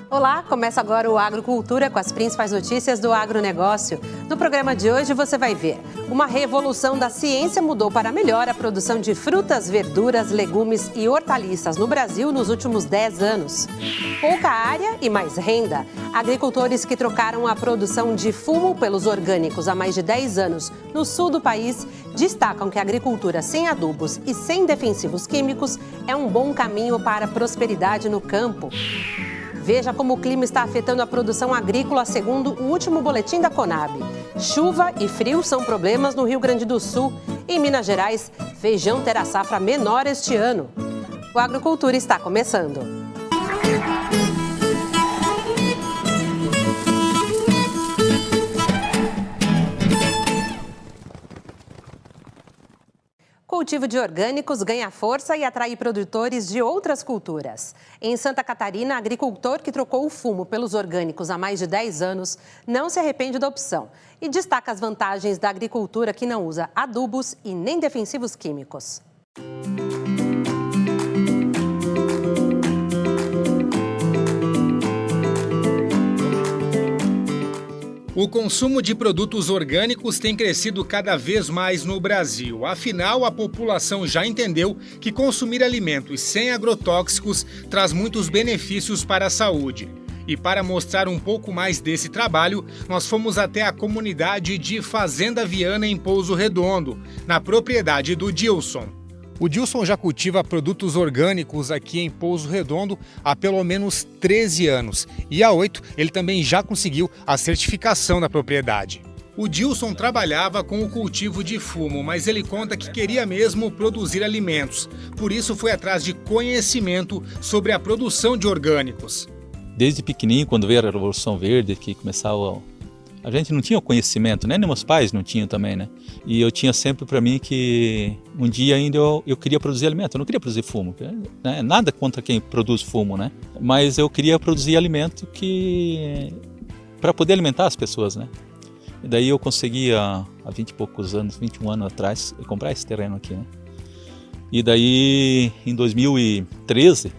Olá, começa agora o Agrocultura com as principais notícias do agronegócio. No programa de hoje você vai ver: uma revolução da ciência mudou para melhor a produção de frutas, verduras, legumes e hortaliças no Brasil nos últimos 10 anos. Pouca área e mais renda. Agricultores que trocaram a produção de fumo pelos orgânicos há mais de 10 anos no sul do país destacam que a agricultura sem adubos e sem defensivos químicos é um bom caminho para a prosperidade no campo. Veja como o clima está afetando a produção agrícola segundo o último boletim da Conab. Chuva e frio são problemas no Rio Grande do Sul. Em Minas Gerais, feijão terá safra menor este ano. O Agrocultura está começando. O cultivo de orgânicos ganha força e atrai produtores de outras culturas. Em Santa Catarina, agricultor que trocou o fumo pelos orgânicos há mais de 10 anos não se arrepende da opção e destaca as vantagens da agricultura que não usa adubos e nem defensivos químicos. O consumo de produtos orgânicos tem crescido cada vez mais no Brasil. Afinal, a população já entendeu que consumir alimentos sem agrotóxicos traz muitos benefícios para a saúde. E para mostrar um pouco mais desse trabalho, nós fomos até a comunidade de Fazenda Viana, em Pouso Redondo, na propriedade do Dilson. O Dilson já cultiva produtos orgânicos aqui em Pouso Redondo há pelo menos 13 anos. E há 8 ele também já conseguiu a certificação da propriedade. O Dilson trabalhava com o cultivo de fumo, mas ele conta que queria mesmo produzir alimentos. Por isso foi atrás de conhecimento sobre a produção de orgânicos. Desde pequenininho, quando veio a Revolução Verde, que começava... A gente não tinha o conhecimento, né? Nem meus pais não tinham também, né? E eu tinha sempre para mim que um dia ainda eu queria produzir alimento, eu não queria produzir fumo, né? Nada contra quem produz fumo, né? Mas eu queria produzir alimento para poder alimentar as pessoas, né? E daí eu consegui há 20 e poucos anos, 21 anos atrás, comprar esse terreno aqui, né? E daí em 2013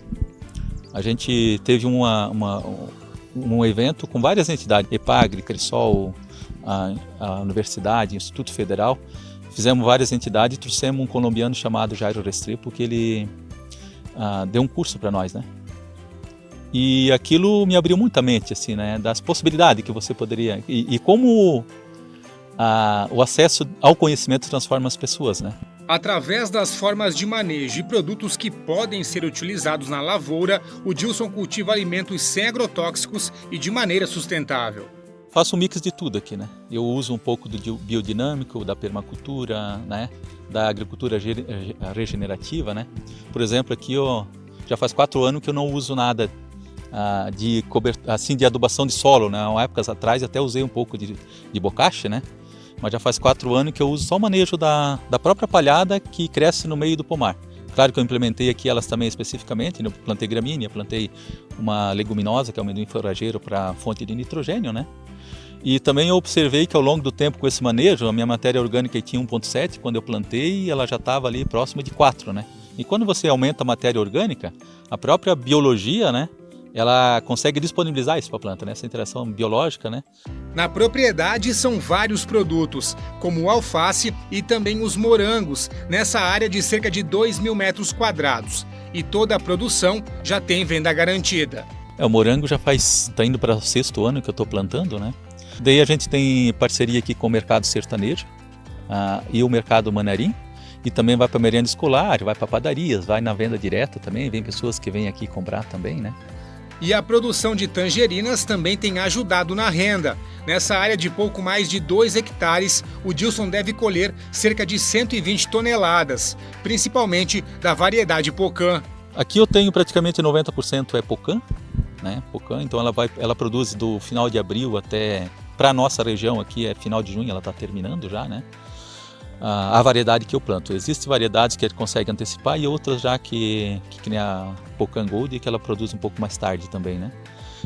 a gente teve um evento com várias entidades, EPAGRE, Cresol, a Universidade, Instituto Federal. Fizemos várias entidades e trouxemos um colombiano chamado Jairo Restrepo, que ele deu um curso para nós, né? E aquilo me abriu muita mente, assim, né? Das possibilidades que você poderia... E como o acesso ao conhecimento transforma as pessoas, né? Através das formas de manejo e produtos que podem ser utilizados na lavoura, o Dilson cultiva alimentos sem agrotóxicos e de maneira sustentável. Faço um mix de tudo aqui, né? Eu uso um pouco do biodinâmico, da permacultura, né? Da agricultura regenerativa, né? Por exemplo, aqui já faz 4 anos que eu não uso nada de adubação de solo, né? Há épocas atrás até usei um pouco de bocache, né? Mas já faz 4 anos que eu uso só o manejo da própria palhada que cresce no meio do pomar. Claro que eu implementei aqui elas também especificamente, eu plantei gramínea, plantei uma leguminosa, que é o amendoim forrageiro para fonte de nitrogênio, né? E também eu observei que ao longo do tempo com esse manejo, a minha matéria orgânica tinha 1,7, quando eu plantei ela já estava ali próxima de 4, né? E quando você aumenta a matéria orgânica, a própria biologia, né? Ela consegue disponibilizar isso para a planta, né? Essa interação biológica, né? Na propriedade são vários produtos, como o alface e também os morangos, nessa área de cerca de 2.000 metros quadrados. E toda a produção já tem venda garantida. O morango está indo para o 6º ano que eu estou plantando, né? Daí a gente tem parceria aqui com o mercado sertanejo e o mercado Mandarim. E também vai para merenda escolar, vai para padarias, vai na venda direta também, vem pessoas que vêm aqui comprar também, né? E a produção de tangerinas também tem ajudado na renda. Nessa área de pouco mais de 2 hectares, o Dilson deve colher cerca de 120 toneladas, principalmente da variedade Pocã. Aqui eu tenho praticamente 90% é Pocã, né? Pocã, então ela produz do final de abril até, para a nossa região aqui, é final de junho, ela está terminando já, né? A variedade que eu planto. Existem variedades que ele consegue antecipar e outras já que nem a Pocã Gold, que ela produz um pouco mais tarde também, né?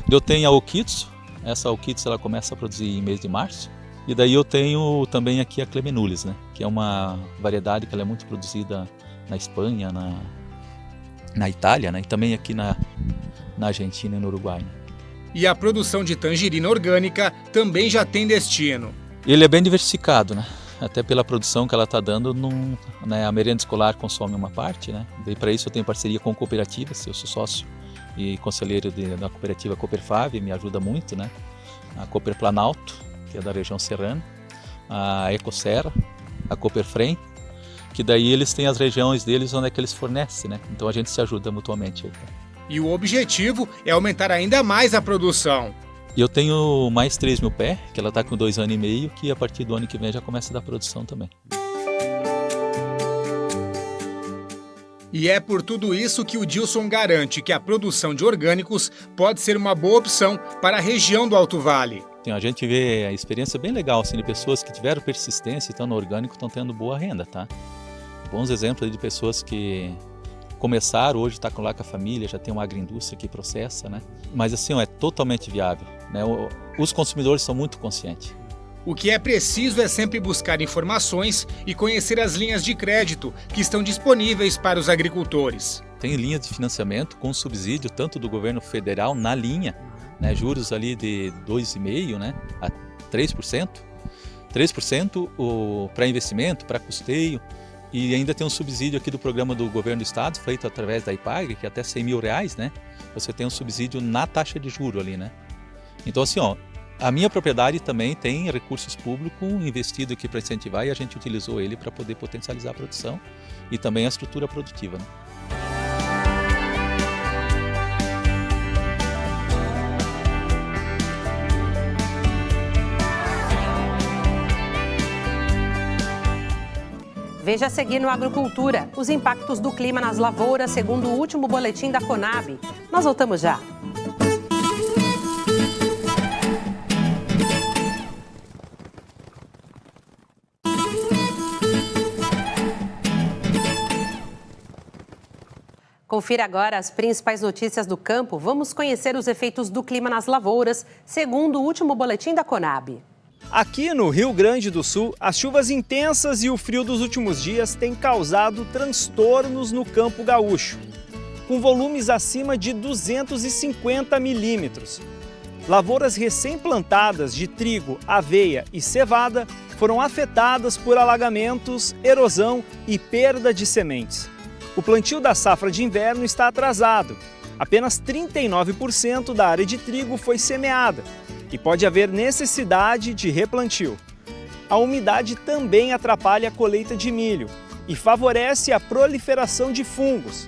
Eu tenho a Okitsu, essa Okitsu ela começa a produzir em mês de março. E daí eu tenho também aqui a Clemenulis, né? Que é uma variedade que ela é muito produzida na Espanha, na Itália, né? E também aqui na Argentina e no Uruguai, né? E a produção de tangerina orgânica também já tem destino. Ele é bem diversificado, né? Até pela produção que ela está dando, né, a merenda escolar consome uma parte, né? E para isso eu tenho parceria com cooperativas, eu sou sócio e conselheiro da cooperativa Cooperfave, me ajuda muito, né? A Cooper Planalto, que é da região serrana, a Ecoserra, a Cooperfrem, que daí eles têm as regiões deles onde é que eles fornecem, né? Então a gente se ajuda mutuamente aí. E o objetivo é aumentar ainda mais a produção. E eu tenho mais 3.000 pés, que ela está com 2 anos e meio, que a partir do ano que vem já começa a dar produção também. E é por tudo isso que o Dilson garante que a produção de orgânicos pode ser uma boa opção para a região do Alto Vale. A gente vê a experiência bem legal, assim, de pessoas que tiveram persistência e estão no orgânico, estão tendo boa renda, tá? Bons exemplos de pessoas que começaram, hoje está lá com a família, já tem uma agroindústria que processa, né? Mas assim, é totalmente viável, né? Os consumidores são muito conscientes. O que é preciso é sempre buscar informações e conhecer as linhas de crédito que estão disponíveis para os agricultores. Tem linhas de financiamento com subsídio tanto do governo federal na linha, né? Juros ali de 2,5%, né? A 3%. 3% para investimento, para custeio. E ainda tem um subsídio aqui do programa do governo do estado, feito através da IPAGRE, que é até R$100 mil, né? Você tem um subsídio na taxa de juro ali, né? Então assim, ó, a minha propriedade também tem recursos públicos investido aqui para incentivar e a gente utilizou ele para poder potencializar a produção e também a estrutura produtiva, né? Veja a seguir no Agrocultura os impactos do clima nas lavouras, segundo o último boletim da Conab. Nós voltamos já. Confira agora as principais notícias do campo. Vamos conhecer os efeitos do clima nas lavouras, segundo o último boletim da Conab. Aqui no Rio Grande do Sul, as chuvas intensas e o frio dos últimos dias têm causado transtornos no campo gaúcho, com volumes acima de 250 milímetros. Lavouras recém-plantadas de trigo, aveia e cevada foram afetadas por alagamentos, erosão e perda de sementes. O plantio da safra de inverno está atrasado. Apenas 39% da área de trigo foi semeada e pode haver necessidade de replantio. A umidade também atrapalha a colheita de milho e favorece a proliferação de fungos.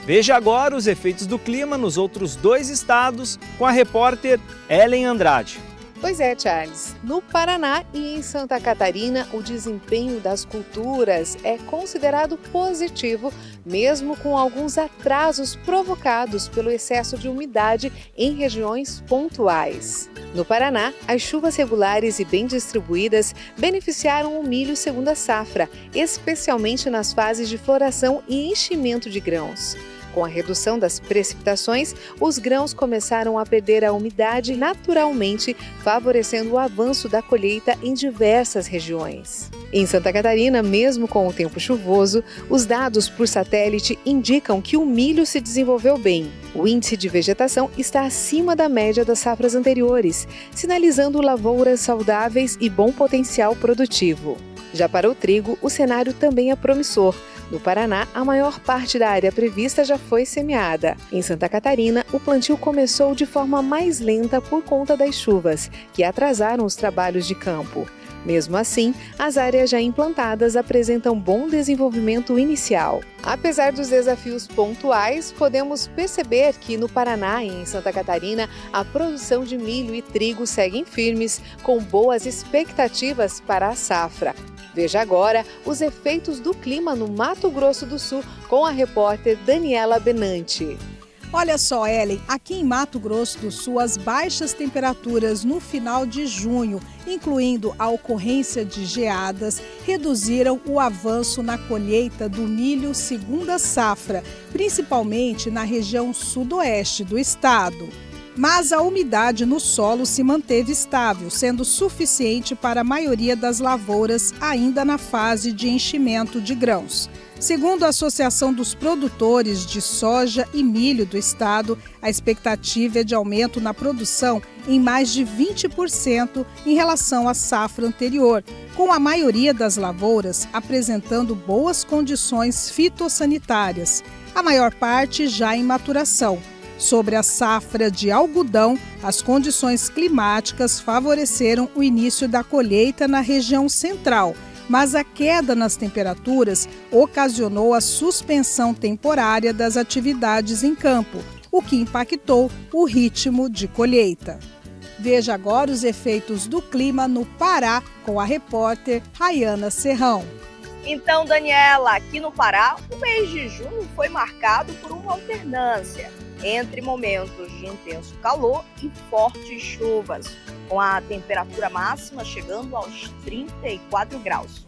Veja agora os efeitos do clima nos outros 2 estados com a repórter Ellen Andrade. Pois é, Charles. No Paraná e em Santa Catarina, o desempenho das culturas é considerado positivo, mesmo com alguns atrasos provocados pelo excesso de umidade em regiões pontuais. No Paraná, as chuvas regulares e bem distribuídas beneficiaram o milho segunda safra, especialmente nas fases de floração e enchimento de grãos. Com a redução das precipitações, os grãos começaram a perder a umidade naturalmente, favorecendo o avanço da colheita em diversas regiões. Em Santa Catarina, mesmo com o tempo chuvoso, os dados por satélite indicam que o milho se desenvolveu bem. O índice de vegetação está acima da média das safras anteriores, sinalizando lavouras saudáveis e bom potencial produtivo. Já para o trigo, o cenário também é promissor. No Paraná, a maior parte da área prevista já foi semeada. Em Santa Catarina, o plantio começou de forma mais lenta por conta das chuvas, que atrasaram os trabalhos de campo. Mesmo assim, as áreas já implantadas apresentam bom desenvolvimento inicial. Apesar dos desafios pontuais, podemos perceber que no Paraná e em Santa Catarina, a produção de milho e trigo seguem firmes, com boas expectativas para a safra. Veja agora os efeitos do clima no Mato Grosso do Sul com a repórter Daniela Benanti. Olha só, Ellen, aqui em Mato Grosso do Sul, as baixas temperaturas no final de junho, incluindo a ocorrência de geadas, reduziram o avanço na colheita do milho segunda safra, principalmente na região sudoeste do estado. mas a umidade no solo se manteve estável, sendo suficiente para a maioria das lavouras ainda na fase de enchimento de grãos. Segundo a Associação dos Produtores de Soja e Milho do Estado, a expectativa é de aumento na produção em mais de 20% em relação à safra anterior, com a maioria das lavouras apresentando boas condições fitossanitárias, a maior parte já em maturação. Sobre a safra de algodão, as condições climáticas favoreceram o início da colheita na região central, mas a queda nas temperaturas ocasionou a suspensão temporária das atividades em campo, o que impactou o ritmo de colheita. Veja agora os efeitos do clima no Pará com a repórter Rayana Serrão. Então, Daniela, aqui no Pará, o mês de junho foi marcado por uma alternância entre momentos de intenso calor e fortes chuvas, com a temperatura máxima chegando aos 34 graus.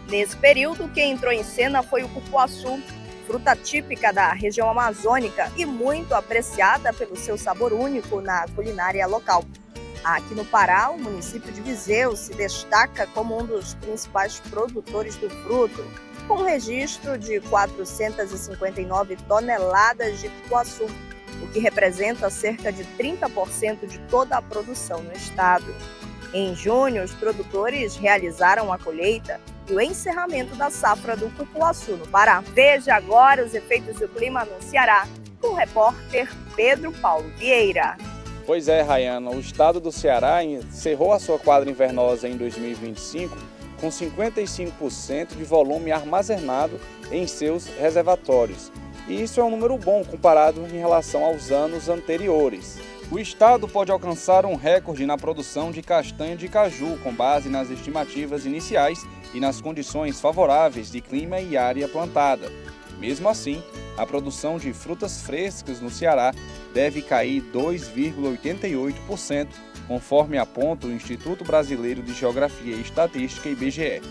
Nesse período, quem entrou em cena foi o cupuaçu, fruta típica da região amazônica e muito apreciada pelo seu sabor único na culinária local. Aqui no Pará, o município de Viseu se destaca como um dos principais produtores do fruto, com registro de 459 toneladas de cupuaçu, o que representa cerca de 30% de toda a produção no estado. Em junho, os produtores realizaram a colheita e o encerramento da safra do cupuaçu no Pará. Veja agora os efeitos do clima no Ceará, com o repórter Pedro Paulo Vieira. Pois é, Rayana, o estado do Ceará encerrou a sua quadra invernosa em 2025 com 55% de volume armazenado em seus reservatórios. E isso é um número bom comparado em relação aos anos anteriores. O estado pode alcançar um recorde na produção de castanha de caju, com base nas estimativas iniciais e nas condições favoráveis de clima e área plantada. Mesmo assim, a produção de frutas frescas no Ceará deve cair 2,88%, conforme aponta o Instituto Brasileiro de Geografia e Estatística, IBGE.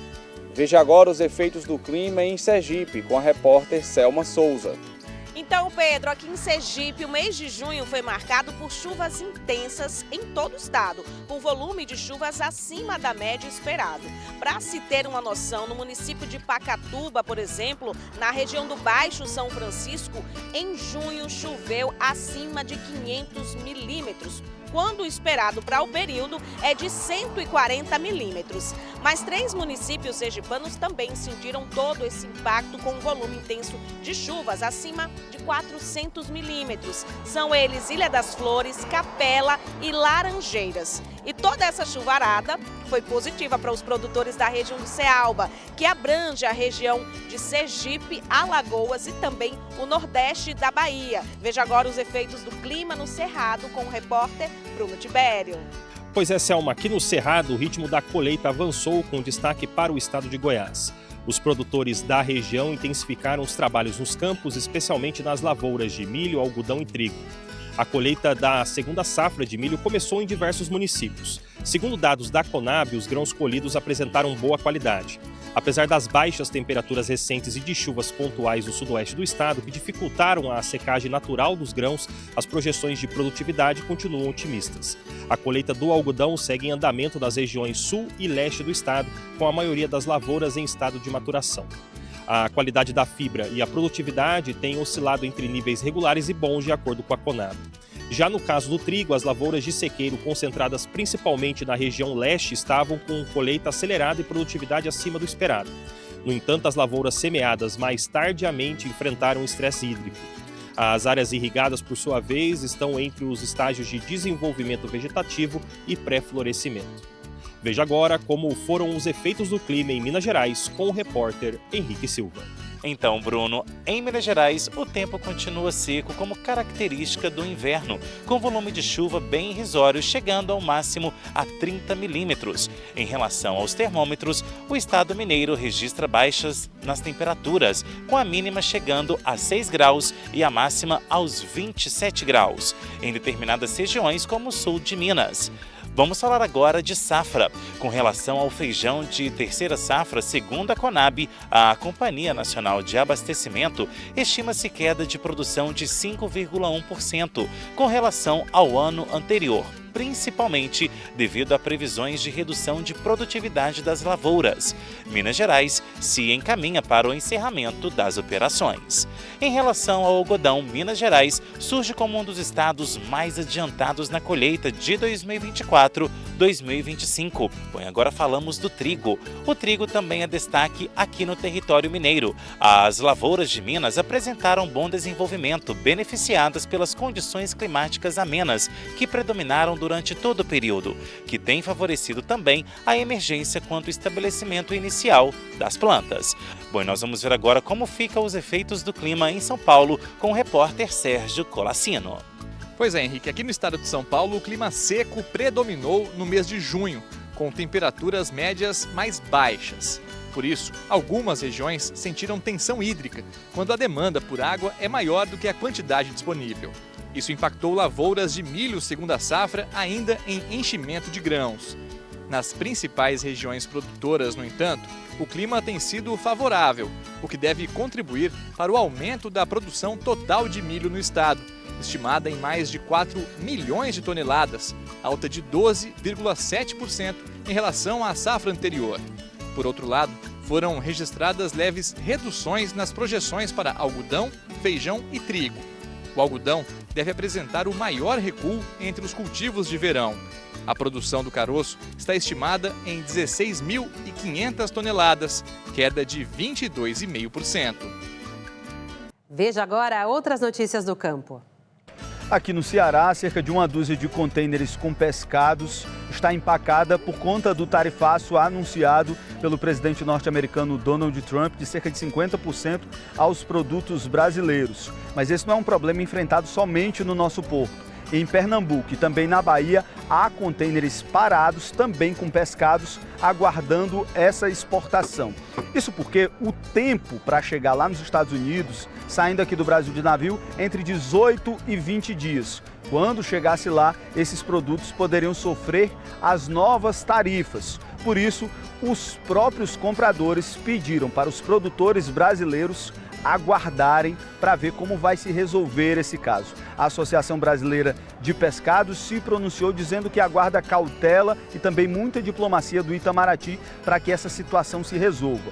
Veja agora os efeitos do clima em Sergipe, com a repórter Selma Souza. Então, Pedro, aqui em Sergipe, o mês de junho foi marcado por chuvas intensas em todo o estado, com volume de chuvas acima da média esperado. Para se ter uma noção, no município de Pacatuba, por exemplo, na região do Baixo São Francisco, em junho choveu acima de 500 milímetros, quando o esperado para o período é de 140 milímetros. Mas 3 municípios sergipanos também sentiram todo esse impacto com um volume intenso de chuvas acima de 400 milímetros. São eles Ilha das Flores, Capela e Laranjeiras. E toda essa chuvarada foi positiva para os produtores da região do Cealba, que abrange a região de Sergipe, Alagoas e também o nordeste da Bahia. Veja agora os efeitos do clima no Cerrado com o repórter Bruno Tibério. Pois é, Selma, aqui no Cerrado o ritmo da colheita avançou com destaque para o estado de Goiás. Os produtores da região intensificaram os trabalhos nos campos, especialmente nas lavouras de milho, algodão e trigo. A colheita da segunda safra de milho começou em diversos municípios. Segundo dados da Conab, os grãos colhidos apresentaram boa qualidade. Apesar das baixas temperaturas recentes e de chuvas pontuais no sudoeste do estado, que dificultaram a secagem natural dos grãos, as projeções de produtividade continuam otimistas. A colheita do algodão segue em andamento nas regiões sul e leste do estado, com a maioria das lavouras em estado de maturação. A qualidade da fibra e a produtividade têm oscilado entre níveis regulares e bons, de acordo com a Conab. Já no caso do trigo, as lavouras de sequeiro, concentradas principalmente na região leste, estavam com colheita acelerada e produtividade acima do esperado. No entanto, as lavouras semeadas mais tardiamente enfrentaram estresse hídrico. As áreas irrigadas, por sua vez, estão entre os estágios de desenvolvimento vegetativo e pré-florescimento. Veja agora como foram os efeitos do clima em Minas Gerais com o repórter Henrique Silva. Então, Bruno, em Minas Gerais, o tempo continua seco como característica do inverno, com volume de chuva bem irrisório, chegando ao máximo a 30 milímetros. Em relação aos termômetros, o estado mineiro registra baixas nas temperaturas, com a mínima chegando a 6 graus e a máxima aos 27 graus, em determinadas regiões como o sul de Minas. Vamos falar agora de safra. Com relação ao feijão de terceira safra, segundo a Conab, a Companhia Nacional de Abastecimento, estima-se queda de produção de 5,1% com relação ao ano anterior, principalmente devido a previsões de redução de produtividade das lavouras. Minas Gerais se encaminha para o encerramento das operações. Em relação ao algodão, Minas Gerais surge como um dos estados mais adiantados na colheita de 2024-2025. Agora falamos do trigo. O trigo também é destaque aqui no território mineiro. As lavouras de Minas apresentaram bom desenvolvimento, beneficiadas pelas condições climáticas amenas que predominaram durante todo o período, que tem favorecido também a emergência quanto ao estabelecimento inicial das plantas. Bom, e nós vamos ver agora como ficam os efeitos do clima em São Paulo com o repórter Sérgio Colassino. Pois é, Henrique, aqui no estado de São Paulo o clima seco predominou no mês de junho, com temperaturas médias mais baixas. Por isso, algumas regiões sentiram tensão hídrica, quando a demanda por água é maior do que a quantidade disponível. Isso impactou lavouras de milho segunda safra ainda em enchimento de grãos. Nas principais regiões produtoras, no entanto, o clima tem sido favorável, o que deve contribuir para o aumento da produção total de milho no estado, estimada em mais de 4 milhões de toneladas, alta de 12,7% em relação à safra anterior. Por outro lado, foram registradas leves reduções nas projeções para algodão, feijão e trigo. O algodão deve apresentar o maior recuo entre os cultivos de verão. A produção do caroço está estimada em 16.500 toneladas, queda de 22,5%. Veja agora outras notícias do campo. Aqui no Ceará, cerca de uma dúzia de contêineres com pescados está empacada por conta do tarifaço anunciado pelo presidente norte-americano Donald Trump de cerca de 50% aos produtos brasileiros. Mas esse não é um problema enfrentado somente no nosso porto. Em Pernambuco e também na Bahia, há contêineres parados, também com pescados, aguardando essa exportação. Isso porque o tempo para chegar lá nos Estados Unidos, saindo aqui do Brasil de navio, entre 18 e 20 dias. Quando chegasse lá, esses produtos poderiam sofrer as novas tarifas. Por isso, os próprios compradores pediram para os produtores brasileiros aguardarem para ver como vai se resolver esse caso. A Associação Brasileira de Pescados se pronunciou dizendo que aguarda cautela e também muita diplomacia do Itamaraty para que essa situação se resolva.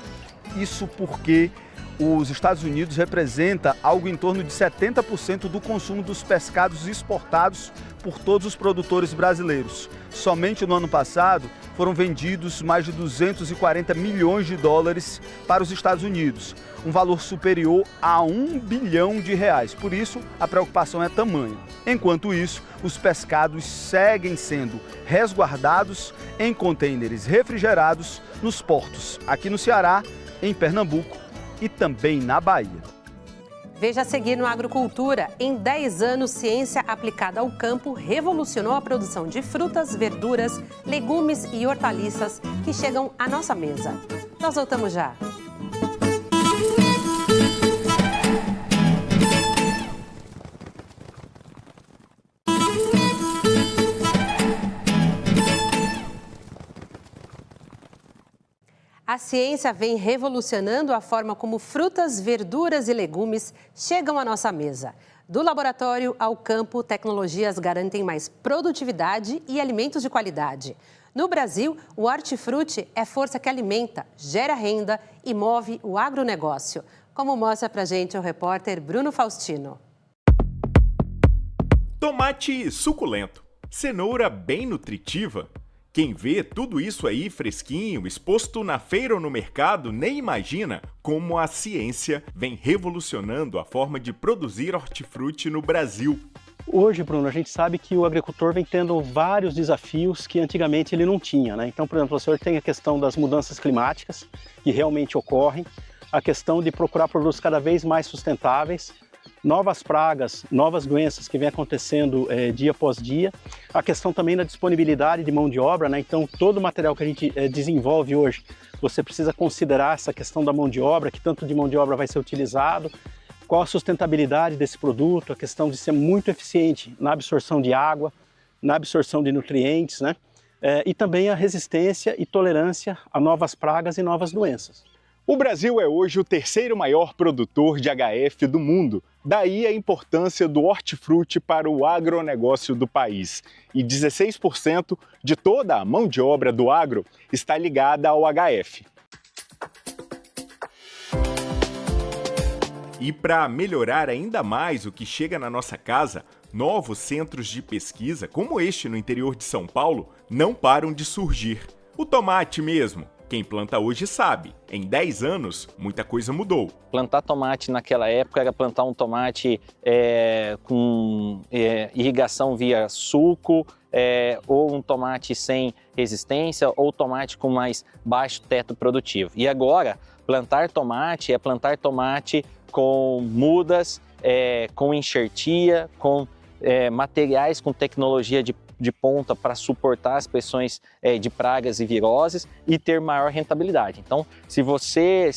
Isso porque os Estados Unidos representa algo em torno de 70% do consumo dos pescados exportados por todos os produtores brasileiros. Somente no ano passado foram vendidos mais de 240 milhões de dólares para os Estados Unidos, um valor superior a R$1 bilhão. Por isso, a preocupação é tamanha. Enquanto isso, os pescados seguem sendo resguardados em contêineres refrigerados nos portos, aqui no Ceará, em Pernambuco e também na Bahia. Veja a seguir no Agricultura. Em 10 anos, ciência aplicada ao campo revolucionou a produção de frutas, verduras, legumes e hortaliças que chegam à nossa mesa. Nós voltamos já. A ciência vem revolucionando a forma como frutas, verduras e legumes chegam à nossa mesa. Do laboratório ao campo, tecnologias garantem mais produtividade e alimentos de qualidade. No Brasil, o hortifruti é força que alimenta, gera renda e move o agronegócio. Como mostra pra gente o repórter Bruno Faustino. Tomate suculento, cenoura bem nutritiva. Quem vê tudo isso aí fresquinho, exposto na feira ou no mercado, nem imagina como a ciência vem revolucionando a forma de produzir hortifruti no Brasil. Hoje, Bruno, a gente sabe que o agricultor vem tendo vários desafios que antigamente ele não tinha, né? Então, por exemplo, o senhor tem a questão das mudanças climáticas, que realmente ocorrem, a questão de procurar produtos cada vez mais sustentáveis, novas pragas, novas doenças que vem acontecendo dia após dia, a questão também da disponibilidade de mão de obra, né? Então todo o material que a gente desenvolve hoje, você precisa considerar essa questão da mão de obra, que tanto de mão de obra vai ser utilizado, qual a sustentabilidade desse produto, a questão de ser muito eficiente na absorção de água, na absorção de nutrientes, né? e também a resistência e tolerância a novas pragas e novas doenças. O Brasil é hoje o terceiro maior produtor de HF do mundo. Daí a importância do hortifruti para o agronegócio do país. E 16% de toda a mão de obra do agro está ligada ao HF. E para melhorar ainda mais o que chega na nossa casa, novos centros de pesquisa, como este no interior de São Paulo, não param de surgir. O tomate mesmo. Quem planta hoje sabe, em 10 anos, muita coisa mudou. Plantar tomate naquela época era plantar um tomate com irrigação via suco, ou um tomate sem resistência, ou tomate com mais baixo teto produtivo. E agora, plantar tomate é plantar tomate com mudas, com enxertia, com materiais com tecnologia de ponta para suportar as pressões de pragas e viroses e ter maior rentabilidade. Então, se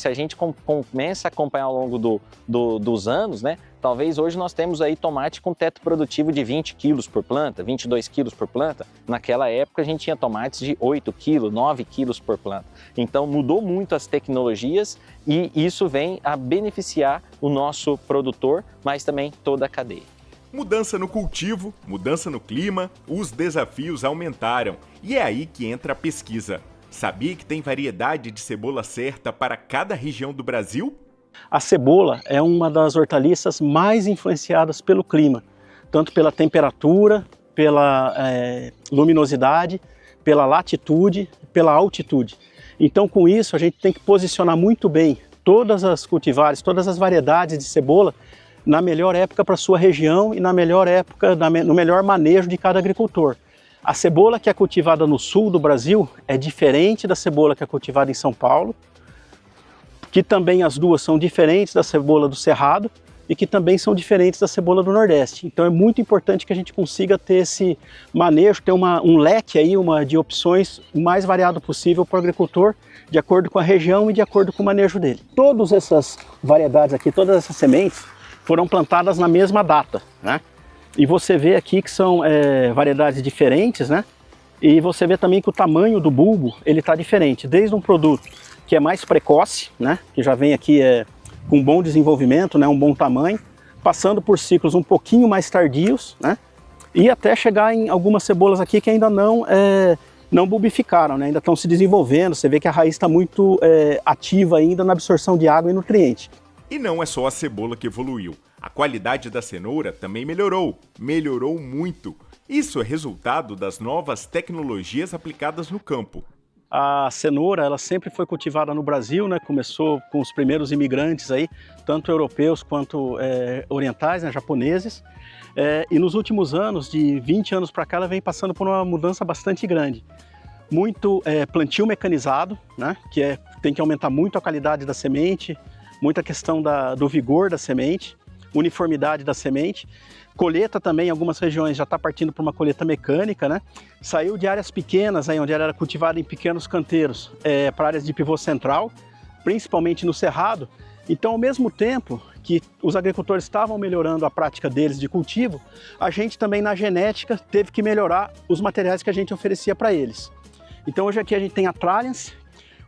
a gente começa a acompanhar ao longo dos anos, né, talvez hoje nós temos aí tomate com teto produtivo de 20 quilos por planta, 22 quilos por planta. Naquela época a gente tinha tomates de 8 quilos, 9 quilos por planta. Então mudou muito as tecnologias e isso vem a beneficiar o nosso produtor, mas também toda a cadeia. Mudança no cultivo, mudança no clima, os desafios aumentaram. E é aí que entra a pesquisa. Sabia que tem variedade de cebola certa para cada região do Brasil? A cebola é uma das hortaliças mais influenciadas pelo clima, tanto pela temperatura, pela luminosidade, pela latitude, pela altitude. Então, com isso, a gente tem que posicionar muito bem todas as cultivares, todas as variedades de cebola na melhor época para a sua região e na melhor época, no melhor manejo de cada agricultor. A cebola que é cultivada no sul do Brasil é diferente da cebola que é cultivada em São Paulo, que também as duas são diferentes da cebola do Cerrado e que também são diferentes da cebola do Nordeste. Então é muito importante que a gente consiga ter esse manejo, ter um leque aí, de opções o mais variado possível para o agricultor, de acordo com a região e de acordo com o manejo dele. Todas essas variedades aqui, todas essas sementes, foram plantadas na mesma data, né? E você vê aqui que são variedades diferentes, né? E você vê também que o tamanho do bulbo ele está diferente, desde um produto que é mais precoce, né? Que já vem aqui com bom desenvolvimento, né? Um bom tamanho, passando por ciclos um pouquinho mais tardios, né? E até chegar em algumas cebolas aqui que ainda não bulbificaram, né? Ainda estão se desenvolvendo. Você vê que a raiz está muito ativa ainda na absorção de água e nutriente. E não é só a cebola que evoluiu. A qualidade da cenoura também melhorou muito. Isso é resultado das novas tecnologias aplicadas no campo. A cenoura, ela sempre foi cultivada no Brasil, né? Começou com os primeiros imigrantes aí, tanto europeus quanto orientais, né? Japoneses. E nos últimos anos, de 20 anos para cá, ela vem passando por uma mudança bastante grande. Muito plantio mecanizado, né? Que tem que aumentar muito a qualidade da semente, muita questão do vigor da semente, uniformidade da semente. Colheita também, em algumas regiões já está partindo para uma colheita mecânica, né? Saiu de áreas pequenas, aí, onde ela era cultivada em pequenos canteiros, para áreas de pivô central, principalmente no Cerrado. Então, ao mesmo tempo que os agricultores estavam melhorando a prática deles de cultivo, a gente também na genética teve que melhorar os materiais que a gente oferecia para eles. Então hoje aqui a gente tem a Tralliance,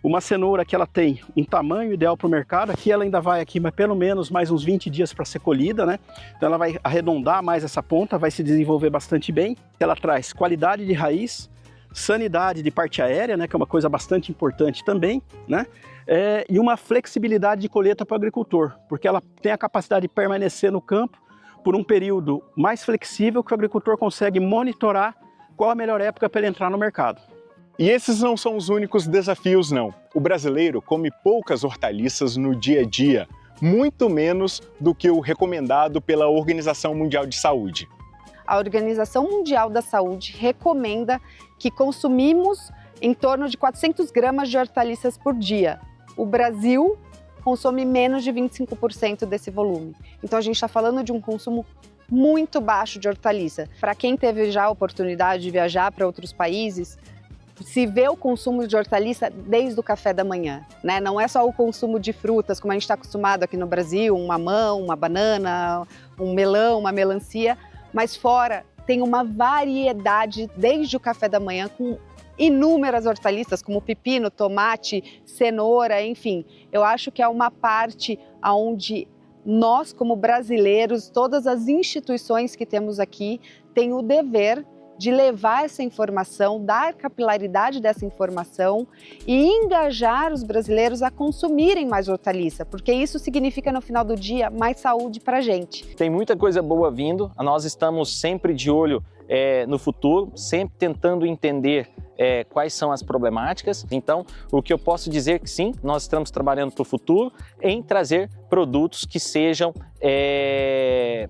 uma cenoura que ela tem um tamanho ideal para o mercado. Aqui ela ainda vai aqui, mas pelo menos mais uns 20 dias para ser colhida, né? Então ela vai arredondar mais essa ponta, vai se desenvolver bastante bem. Ela traz qualidade de raiz, sanidade de parte aérea, né? Que é uma coisa bastante importante também, né? E uma flexibilidade de colheita para o agricultor, porque ela tem a capacidade de permanecer no campo por um período mais flexível que o agricultor consegue monitorar qual a melhor época para ele entrar no mercado. E esses não são os únicos desafios, não. O brasileiro come poucas hortaliças no dia a dia, muito menos do que o recomendado pela Organização Mundial de Saúde. A Organização Mundial da Saúde recomenda que consumimos em torno de 400 gramas de hortaliças por dia. O Brasil consome menos de 25% desse volume. Então a gente está falando de um consumo muito baixo de hortaliça. Para quem teve já a oportunidade de viajar para outros países, se vê o consumo de hortaliça desde o café da manhã, né? Não é só o consumo de frutas, como a gente está acostumado aqui no Brasil, um mamão, uma banana, um melão, uma melancia, mas fora tem uma variedade desde o café da manhã com inúmeras hortaliças, como pepino, tomate, cenoura, enfim. Eu acho que é uma parte onde nós, como brasileiros, todas as instituições que temos aqui, têm o dever de levar essa informação, dar capilaridade dessa informação e engajar os brasileiros a consumirem mais hortaliça, porque isso significa, no final do dia, mais saúde para a gente. Tem muita coisa boa vindo, nós estamos sempre de olho no futuro, sempre tentando entender quais são as problemáticas. Então, o que eu posso dizer que sim, nós estamos trabalhando para o futuro em trazer produtos que sejam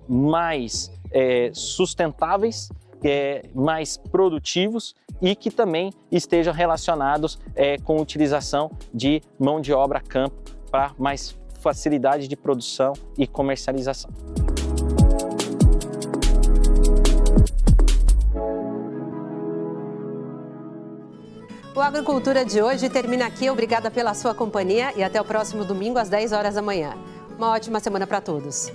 mais sustentáveis, mais produtivos e que também estejam relacionados com a utilização de mão de obra a campo para mais facilidade de produção e comercialização. O Agricultura de hoje termina aqui. Obrigada pela sua companhia e até o próximo domingo às 10 horas da manhã. Uma ótima semana para todos.